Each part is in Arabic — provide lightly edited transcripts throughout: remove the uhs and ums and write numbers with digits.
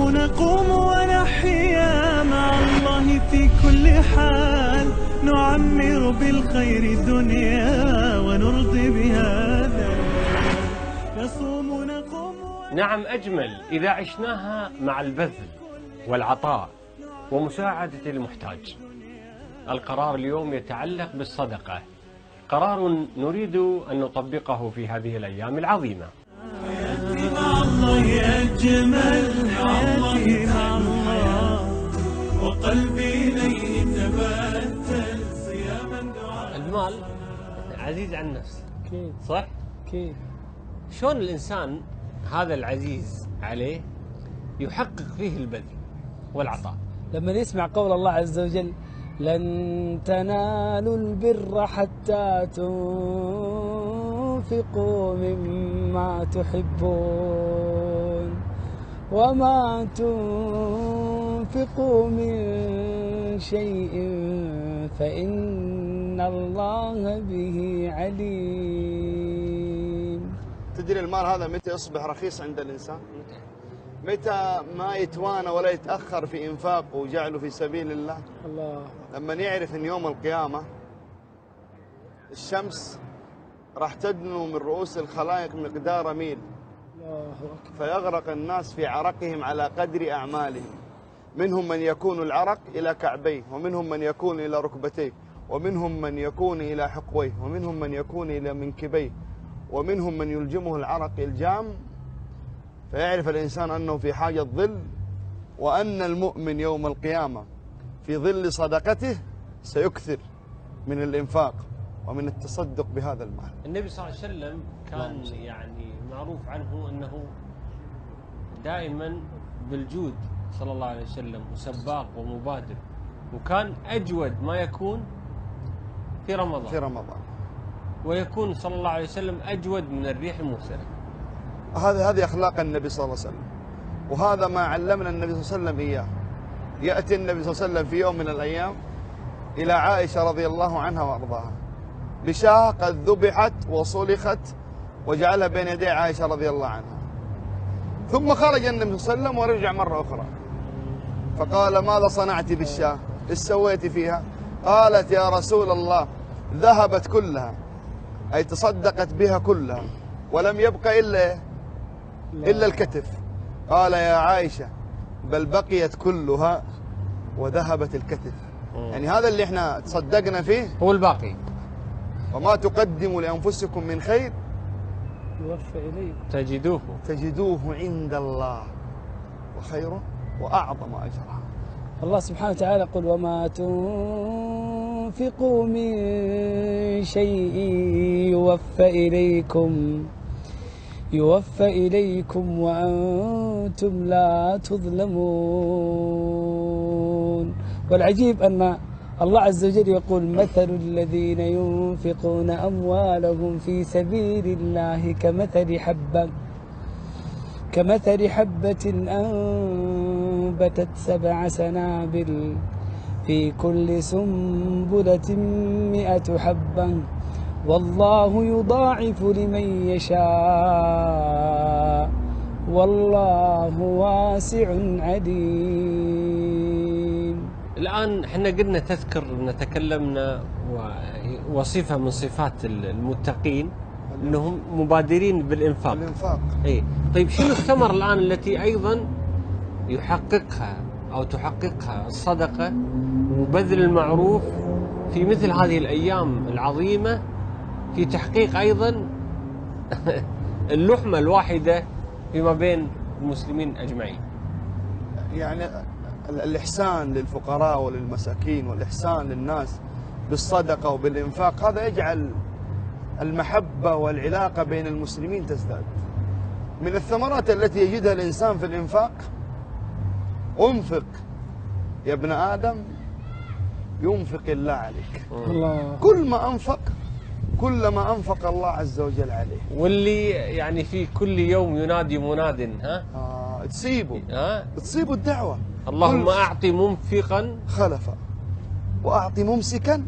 نصوم نقوم ونحيا مع الله في كل حال، نعمر بالخير الدنيا ونرضي بهذا. نصوم نقوم نعم، أجمل إذا عشناها مع البذل والعطاء ومساعدة المحتاج. القرار اليوم يتعلق بالصدقة، قرار نريد أن نطبقه في هذه الأيام العظيمة. حياتي مع الله أجمل، حياتي مع الله وقلبي إليه تبتل صياما دعاء. المال عزيز عن النفس، أكيد صح؟ أكيد. شلون الإنسان هذا العزيز عليه يحقق فيه البذل والعطاء؟ لما يسمع قول الله عز وجل: لن تنالوا البر حتى تنفقوا مما تحبون وما تنفقوا من شيء فإن الله به عليم. تدري المال هذا متى يصبح رخيص عند الإنسان؟ متى ما يتوانى ولا يتأخر في إنفاقه وجعله في سبيل الله؟ الله. لما يعرف أن يوم القيامة الشمس راح تدنو من رؤوس الخلائق مقدار ميل، الله أكبر. فيغرق الناس في عرقهم على قدر أعمالهم. منهم من يكون العرق إلى كعبيه، ومنهم من يكون إلى ركبتيه، ومنهم من يكون إلى حقويه، ومنهم من يكون إلى منكبيه، ومنهم من يلجمه العرق إلجام. فيعرف الإنسان أنه في حاجة ظل، وأن المؤمن يوم القيامة في ظل صدقته سيكثر من الإنفاق ومن التصدق بهذا المال. النبي صلى الله عليه وسلم كان يعني معروف عنه أنه دائما بالجود صلى الله عليه وسلم، وسباق ومبادر، وكان أجود ما يكون في رمضان ويكون صلى الله عليه وسلم أجود من الريح المرسلة. هذه أخلاق النبي صلى الله عليه وسلم، وهذا ما علمنا النبي صلى الله عليه وسلم إياه. يأتي النبي صلى الله عليه وسلم في يوم من الأيام إلى عائشة رضي الله عنها وأرضاها بشاة قد ذبحت وصلخت وجعلها بين يدي عائشة رضي الله عنها، ثم خرج النبي صلى الله عليه وسلم ورجع مرة أخرى فقال: ماذا صنعت بالشاة؟ إيش سويت فيها؟ قالت: يا رسول الله ذهبت كلها، أي تصدقت بها كلها، ولم يبق إلا الكتف. قال: يا عائشة بل بقيت كلها وذهبت الكتف. يعني هذا اللي احنا تصدقنا فيه هو الباقي. وما تقدموا لأنفسكم من خير يوفى إليكم تجدوه عند الله وخير وأعظم أجرا. الله سبحانه وتعالى يقول: وما تنفقوا من شيء يوفى إليكم وأنتم لا تظلمون. والعجيب أن الله عز وجل يقول: مثل الذين ينفقون أموالهم في سبيل الله كمثل حبة أنبتت 7 سنابل في كل سنبلة 100 حبة والله يضاعف لمن يشاء والله واسع عليم. الآن احنا قلنا تذكر ان تكلمنا وصفة من صفات المتقين انهم مبادرين بالإنفاق. اي طيب، شنو الثمر الآن التي ايضا يحققها او تحققها الصدقة وبذل المعروف في مثل هذه الأيام العظيمة في تحقيق أيضا اللحمة الواحدة فيما بين المسلمين أجمعين؟ يعني الإحسان للفقراء وللمساكين والإحسان للناس بالصدقة وبالإنفاق، هذا يجعل المحبة والعلاقة بين المسلمين تزداد. من الثمرات التي يجدها الإنسان في الإنفاق: أنفق يا ابن آدم ينفق الله عليك. الله. كلما أنفق الله عز وجل عليه. واللي يعني في كل يوم ينادي مناد تصيبه الدعوة: اللهم أعطي منفقا خلفا وأعطي ممسكا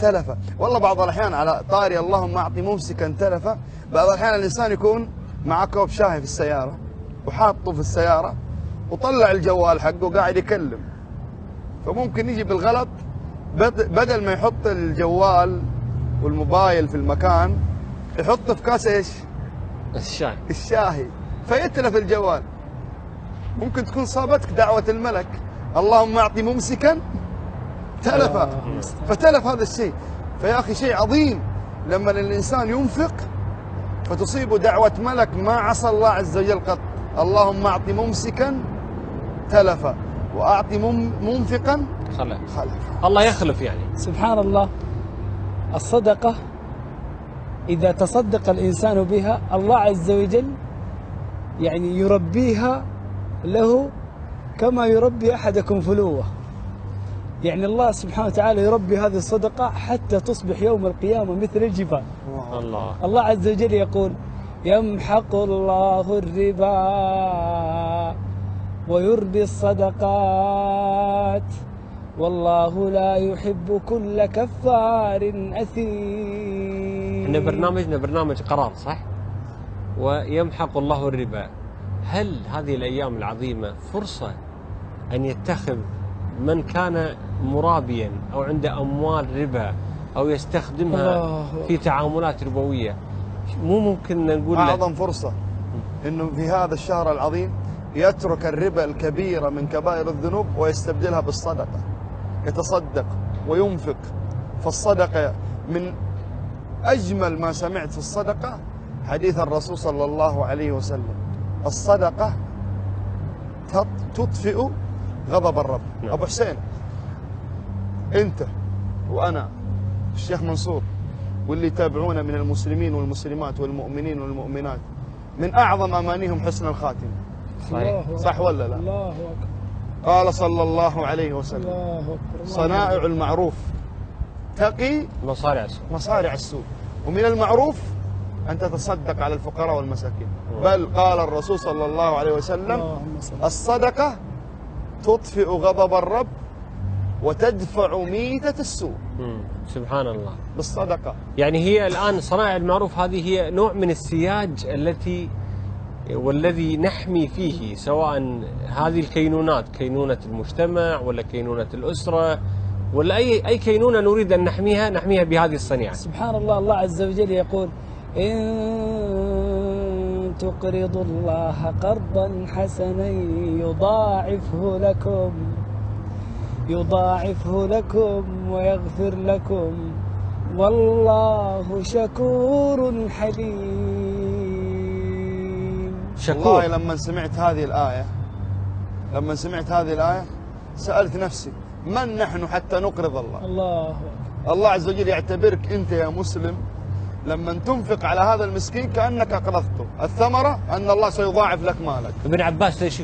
تلفا. والله بعض الأحيان على طاري اللهم أعطي ممسكا تلفا، بعض الأحيان الإنسان يكون مع كوب شاي في السيارة وحاطه في السيارة وطلع الجوال حقه وقاعد يكلم، فممكن يجي بالغلط بدل ما يحط الجوال والموبايل في المكان يحطه في كاس ايش؟ الشاهي، فيتلف الجوال. ممكن تكون صابتك دعوة الملك، اللهم اعطي ممسكا تلفا، فتلف هذا الشيء. فيا اخي شيء عظيم لما الانسان ينفق فتصيبه دعوة ملك ما عصى الله عز وجل قط. اللهم اعطي ممسكا تلفا واعطي منفقا خلفا. الله يخلف يعني. سبحان الله. الصدقة إذا تصدق الإنسان بها الله عز وجل يعني يربيها له كما يربي أحدكم فلوة. يعني الله سبحانه وتعالى يربي هذه الصدقة حتى تصبح يوم القيامة مثل الجبال. الله عز وجل يقول يمحق الله الربا ويربي الصدقات والله لا يحب كل كفار أثيم. إن برنامجنا برنامج قرار صح؟ ويمحق الله الربا. هل هذه الأيام العظيمة فرصة أن يتخذ من كان مرابيا أو عنده أموال ربا أو يستخدمها في تعاملات ربوية، مو ممكن نقول أعظم فرصة إنه في هذا الشهر العظيم يترك الربا الكبيرة من كبائر الذنوب ويستبدلها بالصدقة، يتصدق وينفق. فالصدقة من أجمل ما سمعت في الصدقة حديث الرسول صلى الله عليه وسلم: الصدقة تطفئ غضب الرب. أبو حسين، أنت وأنا الشيخ منصور واللي يتابعونا من المسلمين والمسلمات والمؤمنين والمؤمنات من أعظم أمانيهم حسن الخاتمة. صح ولا لا؟ الله أكبر. قال صلى الله عليه وسلم: الله أكبر. صنائع المعروف تقي مصارع السوء. ومن المعروف أن تتصدق على الفقراء والمساكين. بل قال الرسول صلى الله عليه وسلم: الصدقة تطفئ غضب الرب وتدفع ميتة السوء. سبحان الله. بالصدقة. يعني هي الآن صنائع المعروف هذه هي نوع من السياج والذي نحمي فيه، سواء هذه الكينونات، كينونة المجتمع ولا كينونة الأسرة ولا أي كينونة نريد أن نحميها بهذه الصنيعة. سبحان الله. الله عز وجل يقول: إن تقرضوا الله قرضا حسنا يضاعفه لكم ويغفر لكم والله شكور حليم. والله لما سمعت هذه الآية سألت نفسي: من نحن حتى نقرض الله؟ الله عز وجل يعتبرك أنت يا مسلم لما تنفق على هذا المسكين كأنك أقرضته، الثمرة أن الله سيضاعف لك مالك. ابن عباس ليش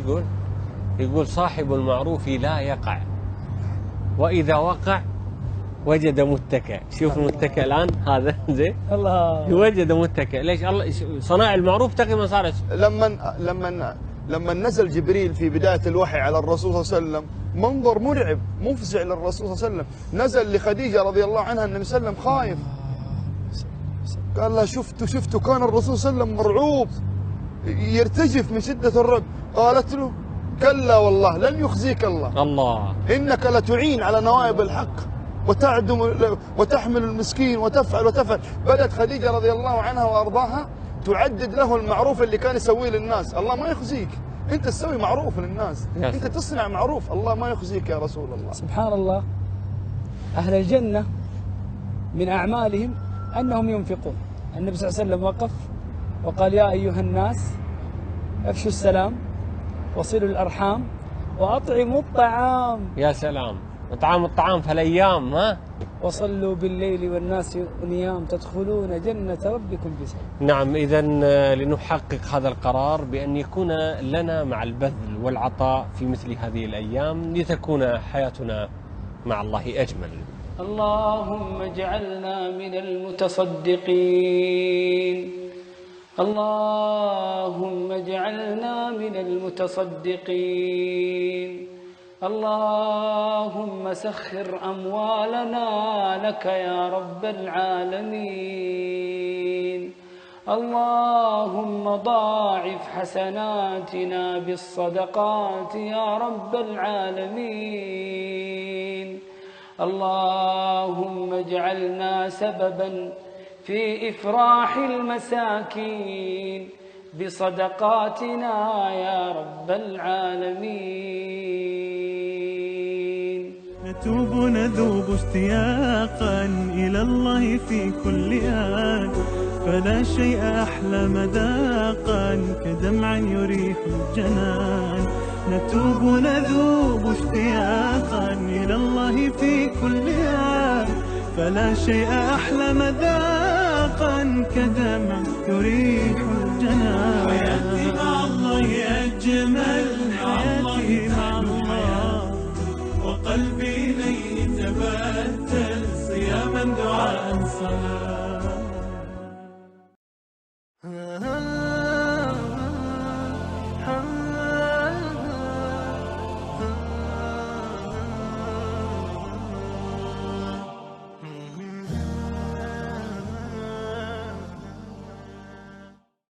يقول صاحب المعروف لا يقع وإذا وقع وجد متكئ. شوف المتكئ الآن هذا زين، الله وجد متكئ. ليش؟ الله صنائع المعروف تقي مصارع. لما نزل جبريل في بداية الوحي على الرسول صلى الله عليه وسلم منظر مرعب مفزع للرسول صلى الله عليه وسلم، نزل لخديجة رضي الله عنها النبي صلى الله عليه وسلم خايف، قال لها: شفتوا كان الرسول صلى الله عليه وسلم مرعوب يرتجف من شدة الرعب. قالت له: كلا والله لن يخزيك الله إنك لتعين على نوائب الحق وتعدم وتحمل المسكين وتفعل. بدأت خديجة رضي الله عنها وأرضاها تعدد له المعروف اللي كان يسويه للناس. الله ما يخزيك، أنت تسوي معروف للناس، أنت تصنع معروف، الله ما يخزيك يا رسول الله. سبحان الله. أهل الجنة من أعمالهم أنهم ينفقون. النبي صلى الله عليه وسلم وقف وقال: يا أيها الناس أفشوا السلام وصلوا الأرحام وأطعموا الطعام. يا سلام، إطعام الطعام في الأيام وصلوا بالليل والناس نيام تدخلون جنة ربكم بسلام. نعم، إذا لنحقق هذا القرار بأن يكون لنا مع البذل والعطاء في مثل هذه الأيام لتكون حياتنا مع الله أجمل. اللهم اجعلنا من المتصدقين، اللهم اجعلنا من المتصدقين، اللهم سخر أموالنا لك يا رب العالمين، اللهم ضاعف حسناتنا بالصدقات يا رب العالمين. اللهم اجعلنا سببا في إفراح المساكين بصدقاتنا يا رب العالمين. نتوب نذوب اشتياقا إلى الله في كل آن، فلا شيء أحلى مذاقا كدمع يريح الجنان. نتوب نذوب اشتياقا إلى الله في كل آن، فلا شيء أحلى مذاقا كدمع يريح الجنان. حياتي مع الله أجمل، حياتي مع الله، وقلبي إليه تبتل صياما دعاء صلاة.